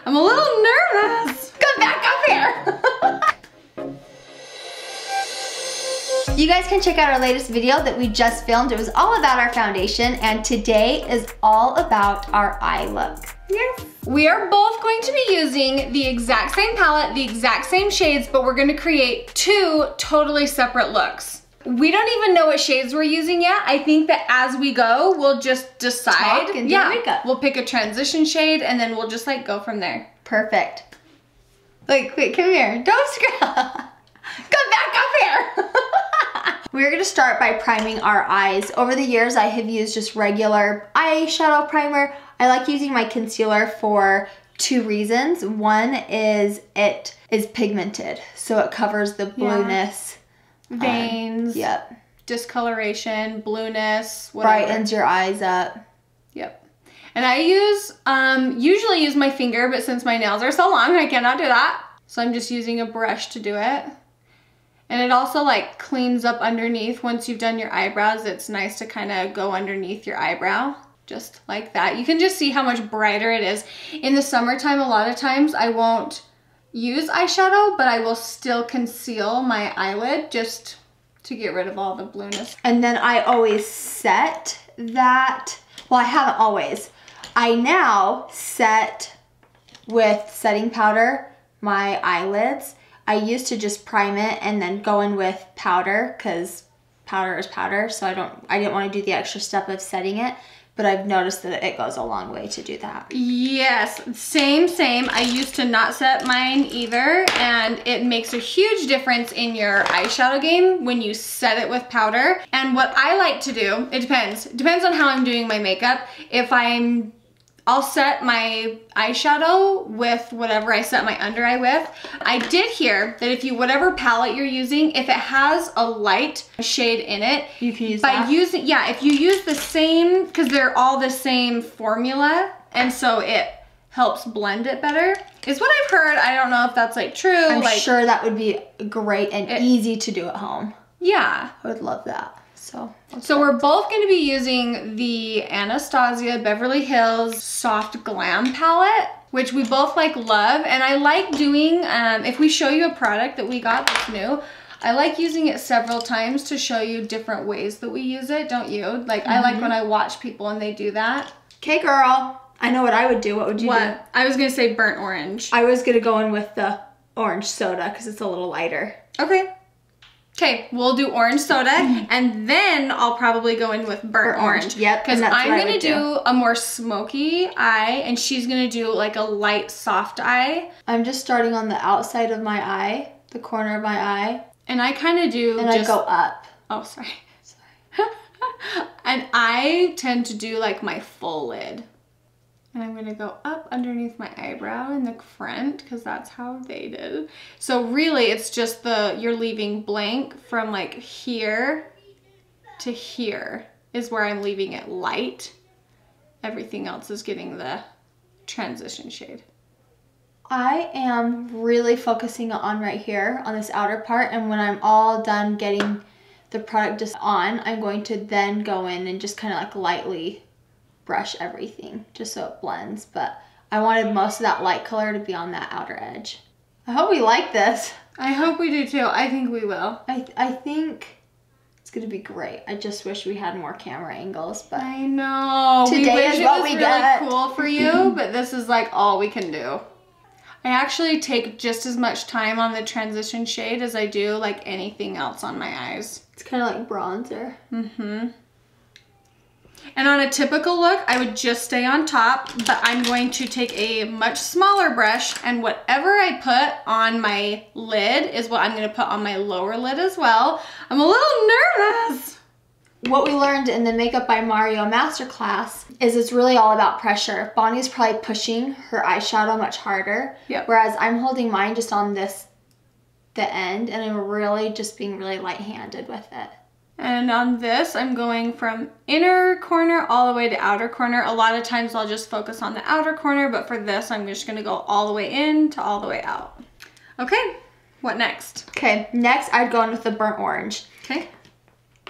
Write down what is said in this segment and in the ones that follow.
I'm a little nervous. Come back up here. You guys can check out our latest video that we just filmed. It was all about our foundation, and today is all about our eye look. Yes. We are both going to be using the exact same palette, the exact same shades, but we're gonna create two totally separate looks. We don't even know what shades we're using yet. I think that as we go, we'll just decide. Talk and do makeup. We'll pick a transition shade and then we'll just like go from there. Perfect. Like, wait, come here. Don't scroll. Come back up here. We're gonna start by priming our eyes. Over the years, I have used just regular eyeshadow primer. I like using my concealer for two reasons. One is it is pigmented, so it covers the blueness. Veins. Yep. Discoloration, blueness, whatever. Brightens your eyes up. Yep. And I usually use my finger, but since my nails are so long, I cannot do that. So I'm just using a brush to do it. And it also like cleans up underneath. Once you've done your eyebrows, it's nice to kind of go underneath your eyebrow. Just like that. You can just see how much brighter it is. In the summertime, a lot of times I won't use eyeshadow, but I will still conceal my eyelid just to get rid of all the blueness. And then I always set that, well, I haven't always. I now set with setting powder my eyelids. I used to just prime it and then go in with powder because powder is powder. So I didn't want to do the extra step of setting it, but I've noticed that it goes a long way to do that. Yes, same. I used to not set mine either, and it makes a huge difference in your eyeshadow game when you set it with powder. And what I like to do, it depends on how I'm doing my makeup. I'll set my eyeshadow with whatever I set my under eye with. I did hear that whatever palette you're using, if it has a light shade in it, you can use that. If you use the same, because they're all the same formula, and so it helps blend it better, is what I've heard. I don't know if that's like true. I'm sure that would be great and easy to do at home. Yeah. I would love that. So we're both going to be using the Anastasia Beverly Hills Soft Glam palette, which we both love. And I like doing, if we show you a product that we got that's new, I like using it several times to show you different ways that we use it, don't you? I like when I watch people and they do that. Okay, girl. I know what I would do. What would you do? I was going to say burnt orange. I was going to go in with the orange soda because it's a little lighter. Okay, we'll do orange soda, and then I'll probably go in with burnt orange. Yep, because I'm gonna do a more smoky eye, and she's gonna do like a light, soft eye. I'm just starting on the outside of my eye, the corner of my eye. And I kind of do I go up. Oh, sorry. And I tend to do like my full lid. And I'm gonna go up underneath my eyebrow in the front because that's how they did. So really it's just you're leaving blank from like here to here is where I'm leaving it light. Everything else is getting the transition shade. I am really focusing on right here on this outer part, and when I'm all done getting the product just on, I'm going to then go in and just kind of like lightly brush everything just so it blends, but I wanted most of that light color to be on that outer edge. I hope we like this. I hope we do too. I think we will. I think it's gonna be great. I just wish we had more camera angles, but I know. Today is what we got. Really cool for you, but this is like all we can do. I actually take just as much time on the transition shade as I do like anything else on my eyes. It's kind of like bronzer. And on a typical look, I would just stay on top, but I'm going to take a much smaller brush, and whatever I put on my lid is what I'm gonna put on my lower lid as well. I'm a little nervous. What we learned in the Makeup by Mario masterclass is it's really all about pressure. Bonnie's probably pushing her eyeshadow much harder, whereas I'm holding mine just on the end, and I'm really just being really light-handed with it. And on this, I'm going from inner corner all the way to outer corner. A lot of times I'll just focus on the outer corner, but for this, I'm just gonna go all the way in to all the way out. Okay, what next? Okay, next I'd go in with the burnt orange. Okay.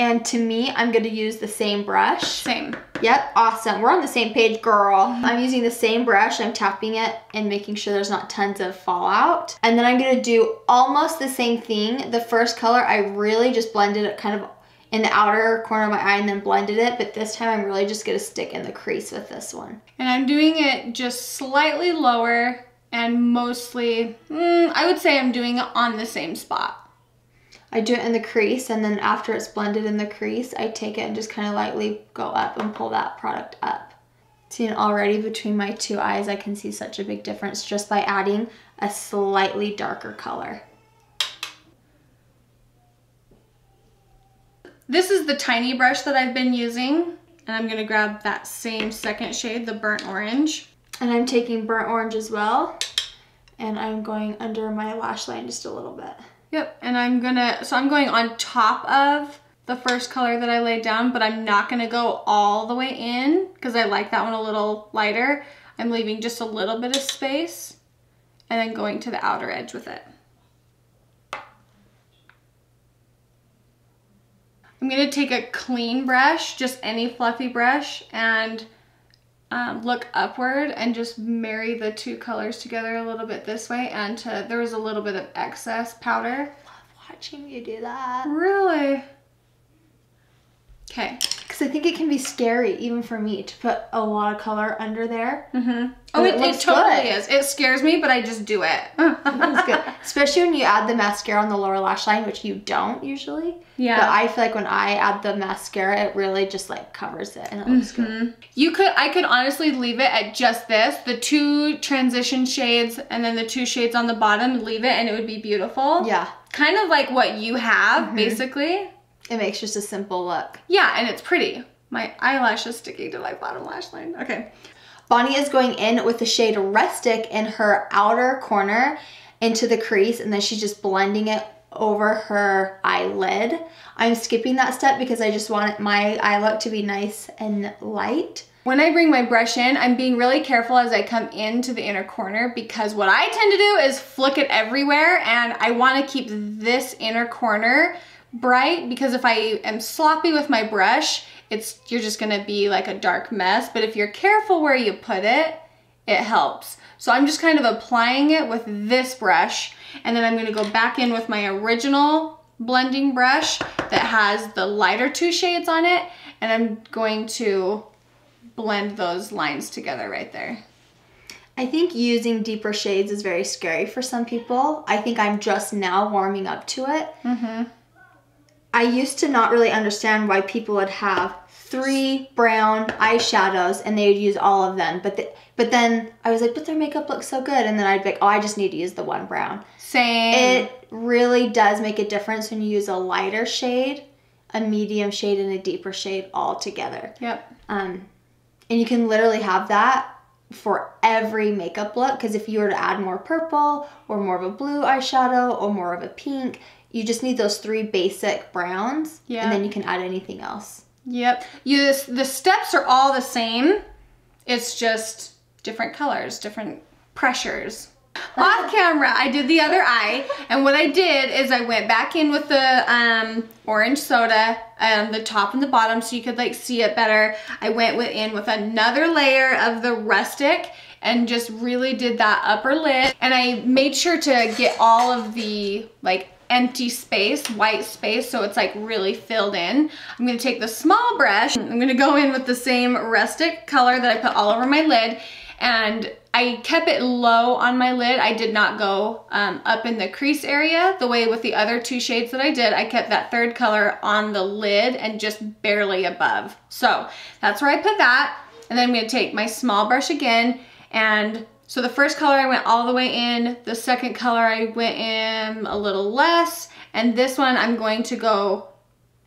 And to me, I'm gonna use the same brush. Same. Yep, awesome. We're on the same page, girl. I'm using the same brush. I'm tapping it and making sure there's not tons of fallout. And then I'm gonna do almost the same thing. The first color, I really just blended it kind of in the outer corner of my eye and then blended it. But this time I'm really just gonna stick in the crease with this one. And I'm doing it just slightly lower and mostly, I would say I'm doing it on the same spot. I do it in the crease, and then after it's blended in the crease, I take it and just kind of lightly go up and pull that product up. See, and already between my two eyes, I can see such a big difference just by adding a slightly darker color. This is the tiny brush that I've been using, and I'm gonna grab that same second shade, the burnt orange. And I'm taking burnt orange as well, and I'm going under my lash line just a little bit. Yep, and I'm going on top of the first color that I laid down, but I'm not gonna go all the way in because I like that one a little lighter. I'm leaving just a little bit of space and then going to the outer edge with it. I'm gonna take a clean brush, just any fluffy brush, and look upward and just marry the two colors together a little bit this way, and there was a little bit of excess powder. Love watching you do that. Really? Okay. Because I think it can be scary even for me to put a lot of color under there. Oh, it looks totally good. is. It scares me, but I just do it. It's good. Especially when you add the mascara on the lower lash line, which you don't usually. Yeah. But I feel like when I add the mascara, it really just like covers it and it looks good. I could honestly leave it at just this, the two transition shades and then the two shades on the bottom, leave it and it would be beautiful. Yeah. Kind of like what you have, basically. It makes just a simple look. Yeah, and it's pretty. My eyelash is sticking to my bottom lash line. Okay. Bonnie is going in with the shade Rustic in her outer corner into the crease, and then she's just blending it over her eyelid. I'm skipping that step because I just want my eye look to be nice and light. When I bring my brush in, I'm being really careful as I come into the inner corner because what I tend to do is flick it everywhere, and I want to keep this inner corner bright because if I am sloppy with my brush, you're just gonna be like a dark mess. But if you're careful where you put it, it helps. So I'm just kind of applying it with this brush, and then I'm gonna go back in with my original blending brush that has the lighter two shades on it, and I'm going to blend those lines together right there. I think using deeper shades is very scary for some people. I think I'm just now warming up to it. I used to not really understand why people would have 3 brown eyeshadows and they would use all of them. But then I was like, but their makeup looks so good. And then I'd be like, oh, I just need to use the one brown. Same. It really does make a difference when you use a lighter shade, a medium shade, and a deeper shade all together. Yep. And you can literally have that for every makeup look, because if you were to add more purple or more of a blue eyeshadow or more of a pink, you just need those 3 basic browns, and then you can add anything else. Yep. The steps are all the same. It's just different colors, different pressures. Off camera, I did the other eye, and what I did is I went back in with the orange soda, the top and the bottom, so you could like see it better. I went in with another layer of the Rustic and just really did that upper lid, and I made sure to get all of the like empty space, white space, so it's like really filled in. I'm gonna take the small brush, I'm gonna go in with the same Rustic color that I put all over my lid, and I kept it low on my lid. I did not go up in the crease area the way with the other 2 shades that I did. I kept that 3rd color on the lid and just barely above. So that's where I put that. And then I'm gonna take my small brush again, and so the first color I went all the way in, the second color I went in a little less, and this one I'm going to go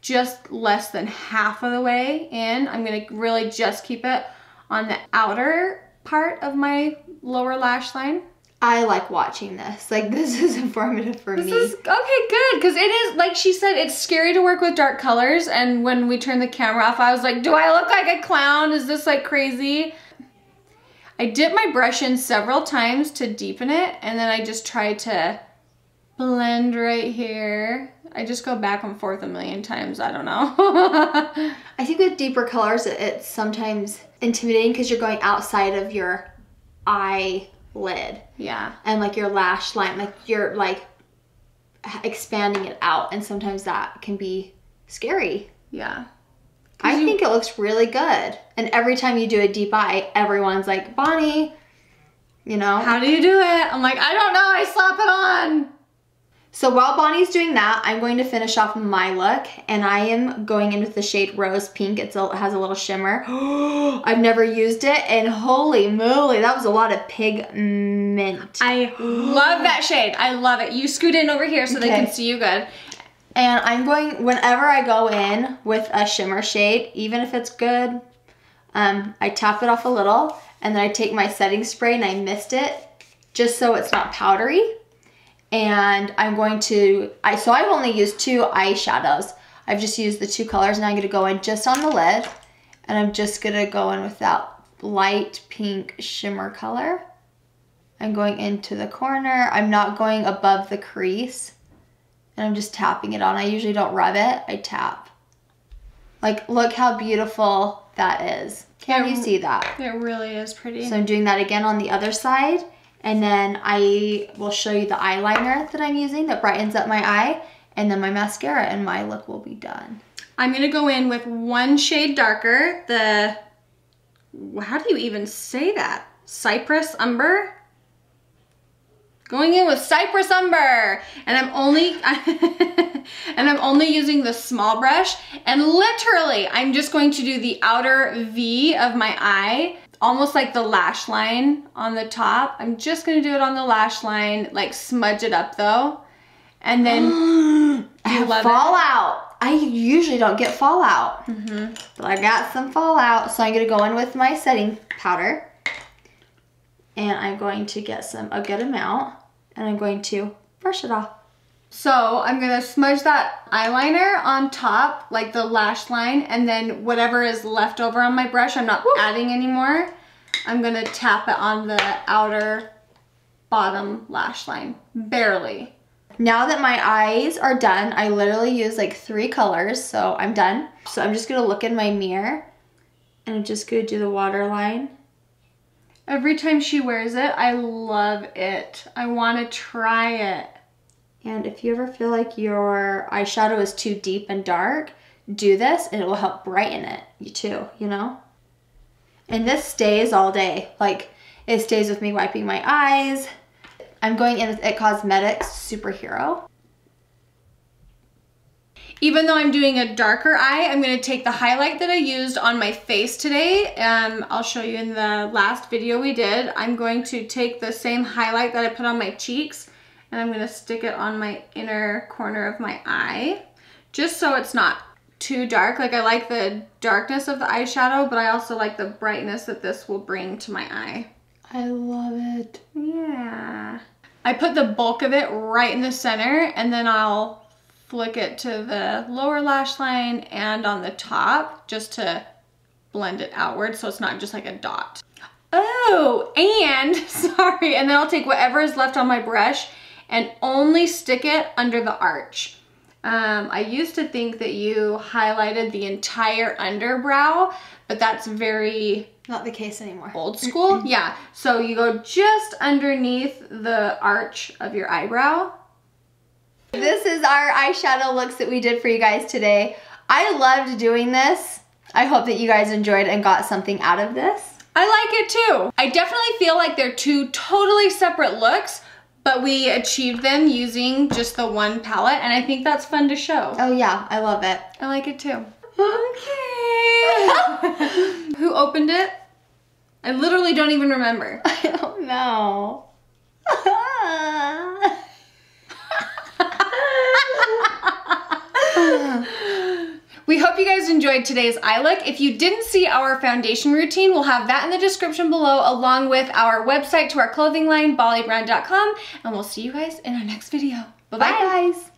just less than half of the way in. I'm gonna really just keep it on the outer part of my lower lash line. I like watching this. Like, this is informative for me. This is, okay, good, because it is, like she said, it's scary to work with dark colors, and when we turned the camera off, I was like, do I look like a clown? Is this like crazy? I dipped my brush in several times to deepen it, and then I just tried to blend right here. I just go back and forth a million times. I don't know. I think with deeper colors, it's sometimes intimidating because you're going outside of your eyelid. Yeah. And like your lash line, like you're like expanding it out. And sometimes that can be scary. Yeah. I think it looks really good. And every time you do a deep eye, everyone's like, Bonnie, you know. How do you do it? I'm like, I don't know. I slap it on. So while Bonnie's doing that, I'm going to finish off my look, and I am going in with the shade Rose Pink. It has a little shimmer. I've never used it, and holy moly, that was a lot of pigment. I love that shade. I love it. You scoot in over here so they can see you good. And I'm going, whenever I go in with a shimmer shade, even if it's good, I tap it off a little, and then I take my setting spray and I mist it, just so it's not powdery. And I'm going to, so I've only used 2 eyeshadows. I've just used the 2 colors, and I'm going to go in just on the lid. And I'm just going to go in with that light pink shimmer color. I'm going into the corner. I'm not going above the crease. And I'm just tapping it on. I usually don't rub it, I tap. Like, look how beautiful that is. Can you see that? It really is pretty. So I'm doing that again on the other side. And then I will show you the eyeliner that I'm using that brightens up my eye, and then my mascara, and my look will be done. I'm gonna go in with 1 shade darker, how do you even say that? Cypress Umber? Going in with Cypress Umber, and I'm only using the small brush, and literally I'm just going to do the outer V of my eye, almost like the lash line on the top. I'm just gonna do it on the lash line, like smudge it up though, and then I have fallout. I usually don't get fallout, but I got some fallout, so I'm gonna go in with my setting powder, and I'm going to get a good amount, and I'm going to brush it off. So I'm gonna smudge that eyeliner on top, like the lash line, and then whatever is left over on my brush, I'm not adding anymore. I'm gonna tap it on the outer bottom lash line, barely. Now that my eyes are done, I literally use like 3 colors, so I'm done. So I'm just gonna look in my mirror, and I'm just gonna do the waterline. Every time she wears it, I love it. I wanna try it. And if you ever feel like your eyeshadow is too deep and dark, do this and it will help brighten it too, you know? And this stays all day. Like, it stays with me wiping my eyes. I'm going in with IT Cosmetics Superhero. Even though I'm doing a darker eye, I'm gonna take the highlight that I used on my face today. I'll show you in the last video we did. I'm going to take the same highlight that I put on my cheeks, and I'm gonna stick it on my inner corner of my eye, just so it's not too dark. Like, I like the darkness of the eyeshadow, but I also like the brightness that this will bring to my eye. I love it. Yeah. I put the bulk of it right in the center, and then I'll flick it to the lower lash line and on the top, just to blend it outward so it's not just like a dot. Oh, and sorry, and then I'll take whatever is left on my brush and only stick it under the arch. I used to think that you highlighted the entire underbrow, but that's very not the case anymore. Old school. Yeah, so you go just underneath the arch of your eyebrow. This is our eyeshadow looks that we did for you guys today. I loved doing this. I hope that you guys enjoyed and got something out of this. I like it too. I definitely feel like they're 2 totally separate looks, but we achieved them using just the one palette, and I think that's fun to show. Oh yeah, I love it. I like it too. Okay. Who opened it? I literally don't even remember. I don't know. We hope you guys enjoyed today's eye look. If you didn't see our foundation routine, we'll have that in the description below, along with our website to our clothing line, bollybrand.com, and we'll see you guys in our next video. Bye-bye. Bye guys.